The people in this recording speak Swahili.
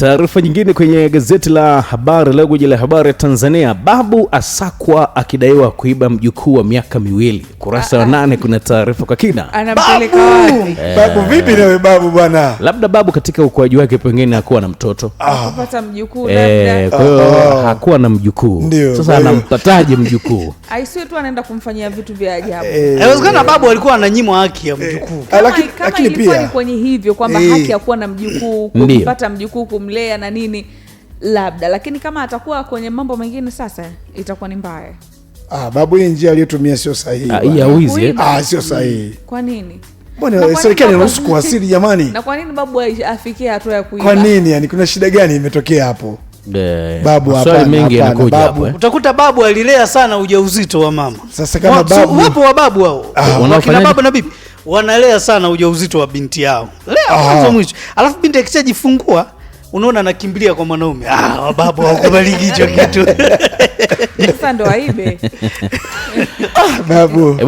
Taarifa nyingine kwenye gazeti la habari leo, gwiji la habari Tanzania, babu asakwa akidaiwa kuiba mjukuu wa miaka 2. Kurasa wa 8 kuna taarifa kwa kina. Anampeleka wapi? Babu vipi nawe babu bwana? Labda babu katika ukuaji wake pengine hakuwa na mtoto. Kupata mjukuu labda. Kwa hiyo hakuwa na mjukuu. Sasa anampataje mjukuu? Aisiwe tu anaenda kumfanyia vitu vya ajabu. Inawezekana babu alikuwa ananyimwa haki ya mjukuu. Lakini pia kwenye hivyo kwamba haki ya kuwa na mjukuu, kupata mjukuu, kumlea na nini labda, lakini kama atakuwa kwenye mambo mengine sasa itakuwa ni mbaya. Babu hii njia aliyotumia sio sahihi. Hii ya wizi. Sio sahihi. Kwa nini? Bwana serikali inaruhusu kuasili jamani. Na kwa nini babu afikie hatua ya kuiba? Kwa nini? Yani kuna shida gani imetokea hapo? Babu hapa mengi yanakuja hapo. Utakuta babu alilea sana ujauzito wa mama. Sasa kama babu wapo wa babu hao. Wakina baba na bibi wanalea sana ujauzito wa binti yao. Lea mwanzo mwisho. Alafu binti akishajifungua unaona anakimbilia kwa mwanaume. Babu hakubaliki hicho kitu. Sasa ndo aibe. Babu.